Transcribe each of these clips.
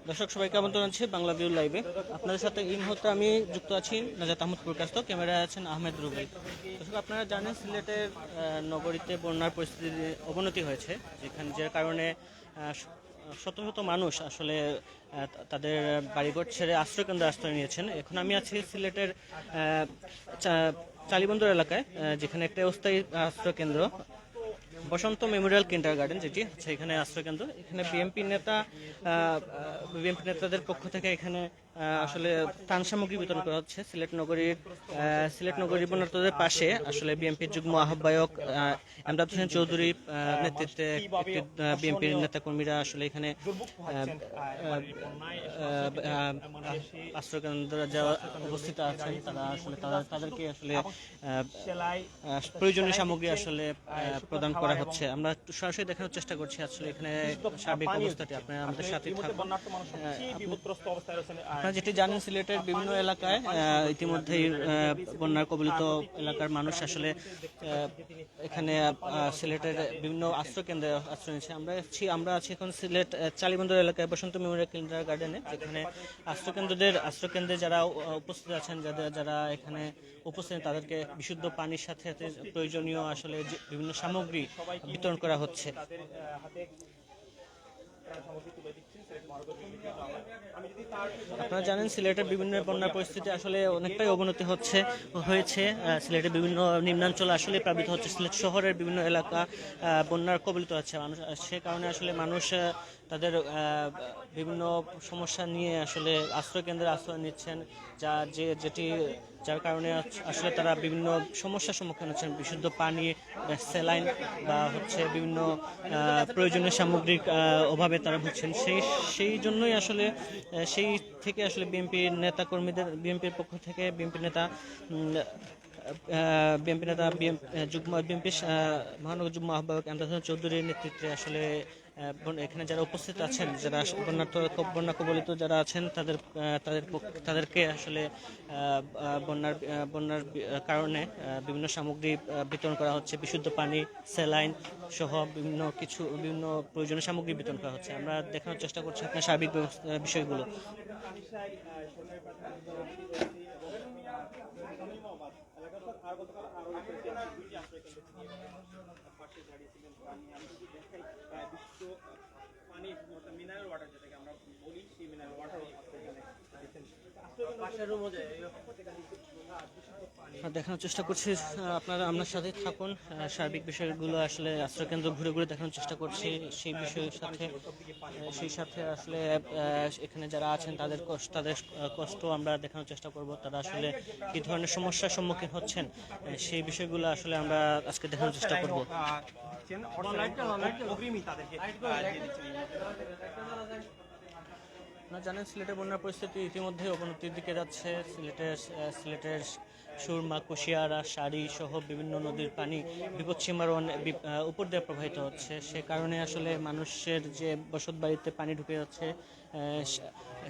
দর্শক সবাইকে আমন্ত্রণ জানাচ্ছি বাংলা ভিউ লাইভে। আপনাদের সাথে এই মুহূর্তে আমি যুক্ত আছি নাজাত আহমদ প্রকাশ, ক্যামেরায় আছেন আহমেদ রুবেল। দর্শক আপনারা জানেন সিলেটের নগরীতে বন্যার পরিস্থিতির অবনতি হয়েছে, যে কারণে শত শত মানুষ আসলে তাদের বাড়িঘর ছেড়ে আশ্রয়কেন্দ্রে আশ্রয় নিয়েছেন। এখন আমি আছি সিলেটের চালিবন্দর এলাকায়, যেখানে একটা অস্থায়ী আশ্রয়কেন্দ্র বসন্ত মেমোরিয়াল কিন্ডারগার্টেন, যেটি হচ্ছে এখানে আশ্রয়কেন্দ্র। এখানে বিএনপি নেতাদের পক্ষ থেকে এখানে আসলে ত্রাণ সামগ্রী বিতরণ করা হচ্ছে। সিলেট নগরীর বন্যার্তদের পাশে আসলে বিএনপির যুগ্ম আহ্বায়ক এমদাদ হোসেন চৌধুরী নেতৃত্বে বিএনপির নেতাকর্মীরা আসলে এখানে আশ্রয়কেন্দ্রে যারা উপস্থিত আছেন তারা আসলে তাদেরকে আসলে প্রয়োজনীয় সামগ্রী আসলে প্রদান করা হচ্ছে। আমরা একটু সরাসরি দেখানোর চেষ্টা করছি আসলে এখানে সার্বিক অবস্থাটি। আপনারা আমাদের সাথে থাকুন। আপনারা যেটি জানেন, সিলেটের বিভিন্ন এলাকায় ইতিমধ্যেই বন্যার কবলিত এলাকার মানুষ আসলে এখানে সিলেটের বিভিন্ন আশ্রয়কেন্দ্রে আশ্রয় নিচ্ছে। আমরা আছি এখন সিলেট চালিবন্দর এলাকায় বসন্ত মেমোরিয়াল কিন্ডারগার্টেনে, যেখানে আশ্রয়কেন্দ্রে যারা উপস্থিত আছেন, যারা এখানে উপস্থিত তাদেরকে বিশুদ্ধ পানির সাথে সাথে প্রয়োজনীয় আসলে বিভিন্ন সামগ্রী বিতরণ করা হচ্ছে। আপনারা জানেন সিলেটের বিভিন্ন বন্যার পরিস্থিতি আসলে অনেকটাই অবনতি হয়েছে। সিলেটের বিভিন্ন নিম্নাঞ্চল আসলে প্লাবিত হচ্ছে। সিলেট শহরের বিভিন্ন এলাকা বন্যার কবলিত আছে মানুষ। সে কারণে আসলে মানুষ তাদের বিভিন্ন সমস্যা নিয়ে আসলে আশ্রয়কেন্দ্রে আশ্রয় নিচ্ছেন, যার কারণে আসলে তারা বিভিন্ন সমস্যার সম্মুখীন হচ্ছেন। বিশুদ্ধ পানি, স্যালাইন বা হচ্ছে বিভিন্ন প্রয়োজনীয় সামগ্রিক অভাবে তারা ভুগছেন। সেই জন্যই আসলে সেই থেকে আসলে বিএনপির পক্ষ থেকে বিএনপি নেতা মহানগর যুগ্ম আহ্বায়ক এমদাদ হোসেন চৌধুরীর নেতৃত্বে আসলে এখানে যারা উপস্থিত আছেন, যারা বন্যা কবলিত যারা আছেন তাদেরকে আসলে বন্যার কারণে বিভিন্ন সামগ্রী বিতরণ করা হচ্ছে। বিশুদ্ধ পানি, স্যালাইন সহ বিভিন্ন প্রয়োজনীয় সামগ্রী বিতরণ করা হচ্ছে। আমরা দেখানোর চেষ্টা করছি আপনার সার্বিক বিষয়গুলো। দেখানোর চেষ্টা করছি, আপনারা আপনার সাথে থাকুন। সার্বিক বিষয়গুলো আসলে আশ্রয়কেন্দ্র ঘুরে ঘুরে দেখানোর চেষ্টা করছি। সেই সাথে আসলে এখানে যারা আছেন তাদের কষ্ট আমরা দেখানোর চেষ্টা করব। তারা আসলে কি ধরনের সমস্যার সম্মুখীন হচ্ছেন সেই বিষয়গুলো আসলে আমরা আজকে দেখানোর চেষ্টা করব। আপনারা জানেন সিলেটের বন্যার পরিস্থিতি ইতিমধ্যে অবনতির দিকে যাচ্ছে। সিলেটের সুরমা, কুশিয়ারা, শাড়ি সহ বিভিন্ন নদীর পানি বিপদসীমার উপর দিয়ে প্রবাহিত হচ্ছে। সে কারণে আসলে মানুষের যে বসত বাড়িতে পানি ঢুকে যাচ্ছে,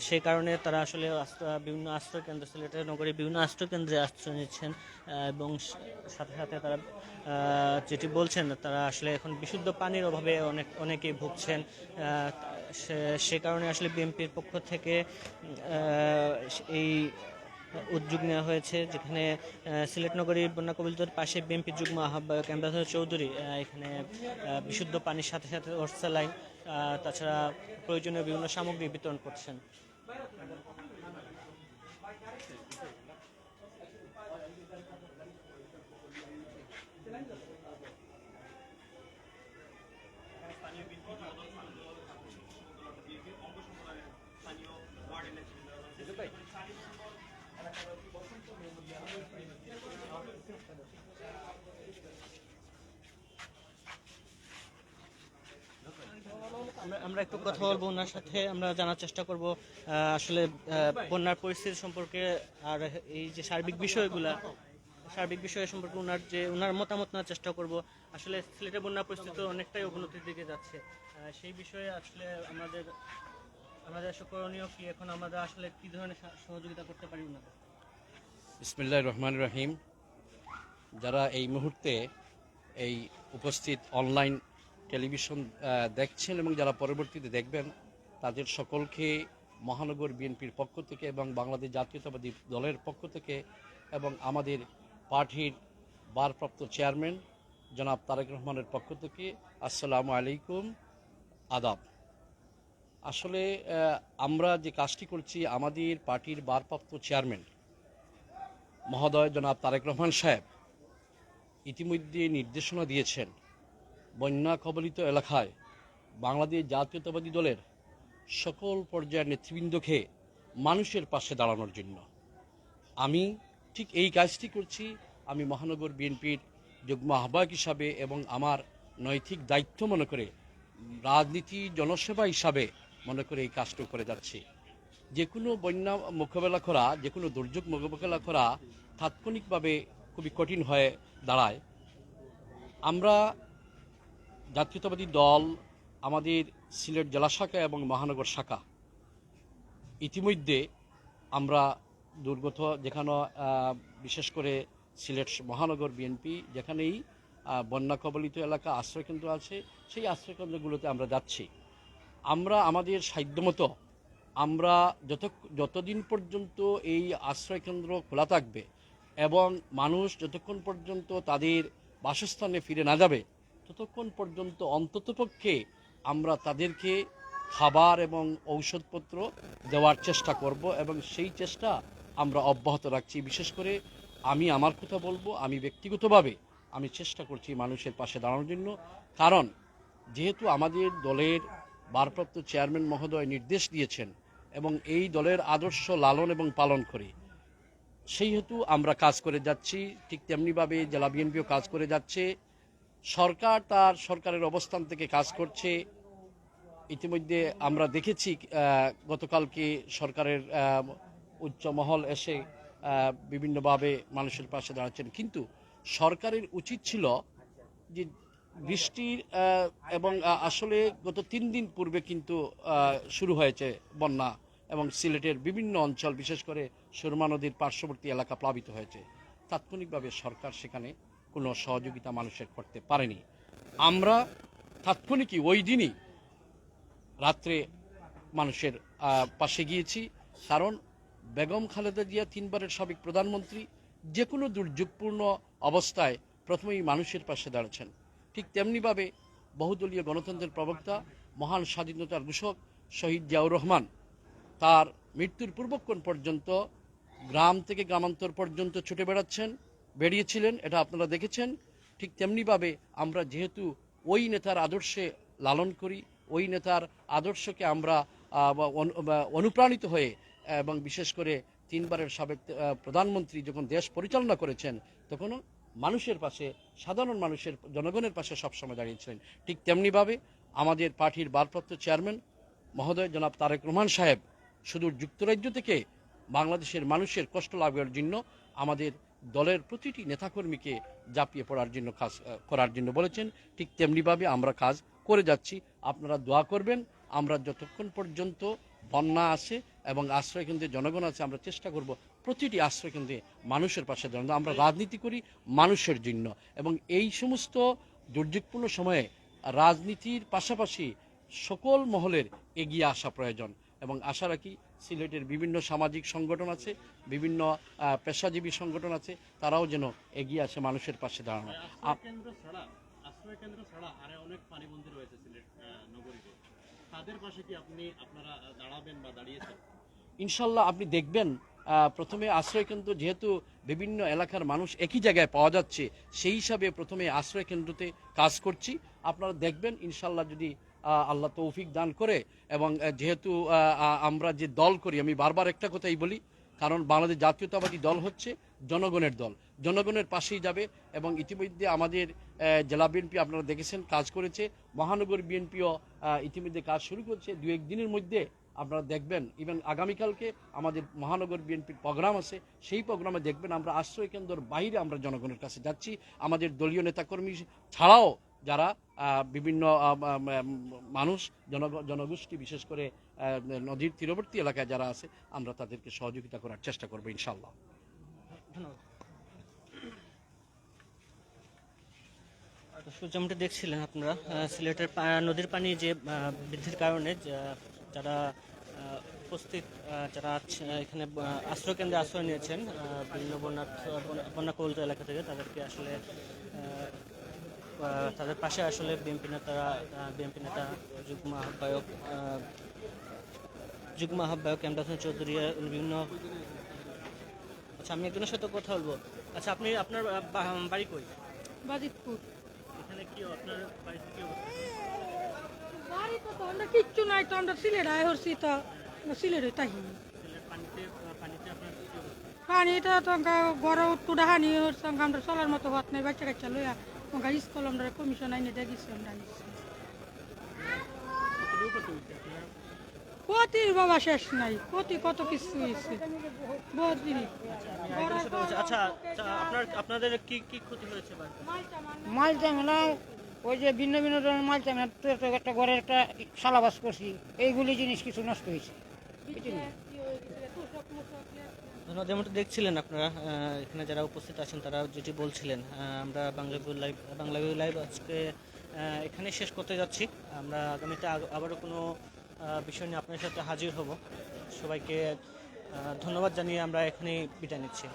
সেই কারণে তারা আসলে সিলেটের নগরীর বিভিন্ন আশ্রয়কেন্দ্রে আশ্রয় নিচ্ছেন। এবং সাথে সাথে তারা যেটি বলছেন, তারা আসলে এখন বিশুদ্ধ পানির অভাবে অনেকেই ভুগছেন। সে কারণে আসলে বিএনপির পক্ষ থেকে এই উদ্যোগ নেওয়া হয়েছে, যেখানে সিলেট নগরীর বন্যা কবলিতের পাশে বিএনপির যুগ্ম আহ্বায়ক এমদাদ হোসেন চৌধুরী এখানে বিশুদ্ধ পানির সাথে সাথে স্যালাইন, তাছাড়া প্রয়োজনীয় বিভিন্ন সামগ্রী বিতরণ করছেন। আমরা একটু কথা বলবো ওনার সাথে, আমরা জানার চেষ্টা করব আসলে বন্যার পরিস্থিতি সম্পর্কে, আর এই যে সার্বিক বিষয় সম্পর্কে ওনার মতামত নেওয়ার চেষ্টা করব। আসলে সিলেটের বন্যার পরিস্থিতি অনেকটাই অবনতির দিকে যাচ্ছে। সেই বিষয়ে আসলে আমাদের করণীয় কি, এখন আমরা আসলে কি ধরনের সহযোগিতা করতে পারি ওনাদের? বিসমিল্লাহির রহমানির রহিম। যারা এই মুহূর্তে এই উপস্থিত অনলাইন টেলিভিশন দেখছেন এবং যারা পরবর্তীতে দেখবেন, তাদের সকলকে মহানগর বিএনপির পক্ষ থেকে এবং বাংলাদেশ জাতীয়তাবাদী দলের পক্ষ থেকে এবং আমাদের পার্টির ভারপ্রাপ্ত চেয়ারম্যান জনাব তারেক রহমানের পক্ষ থেকে আসসালামু আলাইকুম, আদাব। আসলে আমরা যে কাজটি করছি, আমাদের পার্টির ভারপ্রাপ্ত চেয়ারম্যান মহোদয় জনাব তারেক রহমান সাহেব ইতিমধ্যে নির্দেশনা দিয়েছেন বন্যা কবলিত এলাকায় বাংলাদেশ জাতীয়তাবাদী দলের সকল পর্যায়ের নেতৃবৃন্দকে মানুষের পাশে দাঁড়ানোর জন্য। আমি ঠিক এই কাজটি করছি। আমি মহানগর বিএনপির যুগ্ম আহ্বায়ক হিসাবে এবং আমার নৈতিক দায়িত্ব মনে করে, রাজনীতি জনসেবা হিসাবে মনে করে এই কাজটা করে যাচ্ছি। যে কোনো বন্যা মোকাবেলা করা, যে কোনো দুর্যোগ মোকাবেলা করা তাৎক্ষণিকভাবে খুবই কঠিন হয়ে দাঁড়ায়। আমরা জাতীয়তাবাদী দল, আমাদের সিলেট জেলা শাখা এবং মহানগর শাখা ইতিমধ্যে আমরা দুর্গত যেখানে বিশেষ করে সিলেট মহানগর বিএনপি যেখানেই বন্যা কবলিত এলাকা আশ্রয়কেন্দ্র আছে, সেই আশ্রয়কেন্দ্রগুলোতে আমরা যাচ্ছি। আমরা আমাদের সাধ্যমতো আমরা যতদিন পর্যন্ত এই আশ্রয়কেন্দ্র খোলা থাকবে এবং মানুষ যতক্ষণ পর্যন্ত তাদের বাসস্থানে ফিরে না যাবে, ততক্ষণ পর্যন্ত অন্ততপক্ষে আমরা তাদেরকে খাবার এবং ঔষধপত্র দেওয়ার চেষ্টা করব এবং সেই চেষ্টা আমরা অব্যাহত রাখছি। বিশেষ করে আমি আমার কথা বলবো, আমি ব্যক্তিগতভাবে আমি চেষ্টা করছি মানুষের পাশে দাঁড়ানোর জন্য। কারণ যেহেতু আমাদের দলের ভারপ্রাপ্ত চেয়ারম্যান মহোদয় নির্দেশ দিয়েছেন এবং এই দলের আদর্শ লালন এবং পালন করি, সেই হেতু আমরা কাজ করে যাচ্ছি। ঠিক তেমনিভাবে জেলা বিএনপিও কাজ করে যাচ্ছে। সরকার তার সরকারের অবস্থান থেকে কাজ করছে। ইতিমধ্যে আমরা দেখেছি গতকালকে সরকারের উচ্চ মহল এসে বিভিন্নভাবে মানুষের পাশে দাঁড়াচ্ছেন, কিন্তু সরকারের উচিত ছিল যে বৃষ্টির এবং আসলে গত 3 দিন পূর্বে কিন্তু শুরু হয়েছে বন্যা এবং সিলেটের বিভিন্ন অঞ্চল, বিশেষ করে সুরমা নদীর পার্শ্ববর্তী এলাকা প্লাবিত হয়েছে। তাৎক্ষণিকভাবে সরকার সেখানে কোনো সহযোগিতা মানুষের করতে পারেনি। আমরা তাৎক্ষণিকই ওই দিনই রাত্রে মানুষের পাশে গিয়েছি। কারণ বেগম খালেদা জিয়া 3 বারের সাবেক প্রধানমন্ত্রী যে কোনো দুর্যোগপূর্ণ অবস্থায় প্রথমেই মানুষের পাশে দাঁড়াচ্ছেন। ঠিক তেমনিভাবে বহুদলীয় গণতন্ত্রের প্রবক্তা, মহান স্বাধীনতার ঘোষক শহীদ জিয়াউর রহমান তার মৃত্যুর পূর্বক্ষণ পর্যন্ত গ্রাম থেকে গ্রামান্তর পর্যন্ত ছুটে বেরিয়েছিলেন, এটা আপনারা দেখেছেন। ঠিক তেমনিভাবে আমরা যেহেতু ওই নেতার আদর্শে লালন করি, ওই নেতার আদর্শকে আমরা অনুপ্রাণিত হয়ে এবং বিশেষ করে 3 বারের সাবেক প্রধানমন্ত্রী যখন দেশ পরিচালনা করেছেন তখনও মানুষের পাশে, সাধারণ মানুষের, জনগণের পাশে সবসময় দাঁড়িয়েছিলেন। ঠিক তেমনিভাবে আমাদের পার্টির ভারপ্রাপ্ত চেয়ারম্যান মহোদয় জনাব তারেক রহমান সাহেব সুদূর যুক্তরাজ্য থেকে বাংলাদেশের মানুষের কষ্ট লাভের জন্য আমাদের দলের প্রতিটি নেতাকর্মীকে ঝাঁপিয়ে পড়ার জন্য কাজ করার জন্য বলেছেন। ঠিক তেমনিভাবে আমরা কাজ করে যাচ্ছি। আপনারা দোয়া করবেন। আমরা যতক্ষণ পর্যন্ত বন্যা আছে এবং আশ্রয়কেন্দ্রে জনগণ আছে, আমরা চেষ্টা করব প্রতিটি আশ্রয়কেন্দ্রে মানুষের পাশে দাঁড়ানো। আমরা রাজনীতি করি মানুষের জন্য এবং এই সমস্ত দুর্যোগপূর্ণ সময়ে রাজনীতির পাশাপাশি সকল মহলের এগিয়ে আসা প্রয়োজন এবং আশা রাখি সিলেটের বিভিন্ন সামাজিক সংগঠন আছে, বিভিন্ন পেশাজীবী সংগঠন আছে, তারাও যেন এগিয়ে আসে মানুষের পাশে দাঁড়ানো। আশ্রয়কেন্দ্র ছাড়া আরো অনেক পানিবন্দী রয়েছে সিলেট নগরীতে, তাদের পাশে কি আপনারা দাঁড়াবেন বা দাঁড়িয়েছেন? ইনশাল্লাহ আপনি দেখবেন, প্রথমে আশ্রয়কেন্দ্র যেহেতু বিভিন্ন এলাকার মানুষ একই জায়গায় পাওয়া যাচ্ছে, সেই হিসাবে প্রথমে আশ্রয়কেন্দ্রতে কাজ করছি। আপনারা দেখবেন ইনশাল্লাহ, যদি আল্লাহ তৌফিক দান করে। এবং যেহেতু আমরা যে দল করি, আমি বারবার একটা কথাই বলি, কারণ বাংলাদেশ জাতীয়তাবাদী দল হচ্ছে জনগণের দল, জনগণের পাশেই যাবে। এবং ইতিমধ্যে আমাদের জেলা বিএনপি আপনারা দেখেছেন কাজ করেছে, মহানগর বিএনপিও ইতিমধ্যে কাজ শুরু করছে। 2-1 দিনের মধ্যে আপনারা দেখবেন, ইভেন আগামীকালকে আমাদের মহানগর বিএনপির প্রোগ্রাম আছে, সেই প্রোগ্রামে দেখবেন আমরা আশ্রয়কেন্দ্রের বাইরে আমরা জনগণের কাছে যাচ্ছি। আমাদের দলীয় নেতাকর্মী ছাড়াও যারা বিভিন্ন মানুষ, জনগোষ্ঠী, বিশেষ করে নদীর তীরবর্তী এলাকায় যারা আছে, আমরা তাদেরকে সহযোগিতা করার চেষ্টা করবো ইনশাল্লাহ। ধন্যবাদ। যেমনটা দেখছিলেন আপনারা, সিলেটের নদীর পানি যে বৃদ্ধির কারণে যারা উপস্থিত যারা এখানে আশ্রয় কেন্দ্রে আশ্রয় নিয়েছেন বিভিন্ন বন্যা কবলিত এলাকা থেকে তাদেরকে আসলে তাদের পাশে আসলে বিএনপি নেতা যুগ্ম আহ্বায়ক এমদাদ হোসেন চৌধুরী বিভিন্ন। আচ্ছা, আমি একজনের সাথে কথা বলবো। আচ্ছা, আপনার বাড়ি কই? বাজিতপুর। এখানে কি আপনার বাড়িতে কি অবস্থা? বাড়ি তো আমরা কিচ্ছু নাই, তো আমরা সিলেট আয় হচ্ছি, তো সিলেটে তাহি পানিতে আপনার কি অবস্থা? পানিটা তো বড় উত্তুটা হানি হচ্ছে, আমরা চলার মতো হাত নাই, বাচ্চা কাচ্চা লইয়া স্কুল আমরা কমিশন আইনে দেখেছি আমরা আইছি। ক্ষতির বাবা শেষ নাই, ক্ষতি কত কিছু হয়েছে বহুত জিনিস। আচ্ছা, আপনাদের কি কি ক্ষতি হয়েছে বাড়িতে? মাল চামেলা, ওই যে ভিন্ন ভিন্ন ধরনের মাল চামেলা, একটা ঘরের একটা সালাবাস করছি, এইগুলি জিনিস কিছু নষ্ট হয়েছে। ধন্যবাদ। যেমনটা দেখছিলেন আপনারা এখানে যারা উপস্থিত আছেন তারা যেটি বলছিলেন, আমরা বাংলা ভিউ লাইভ আজকে এখানে শেষ করতে যাচ্ছি। আমরা আগামীতে আবারও কোনো বিষয় নিয়ে আপনার সাথে হাজির হব। সবাইকে ধন্যবাদ জানিয়ে আমরা এখানেই বিদায় নিচ্ছি।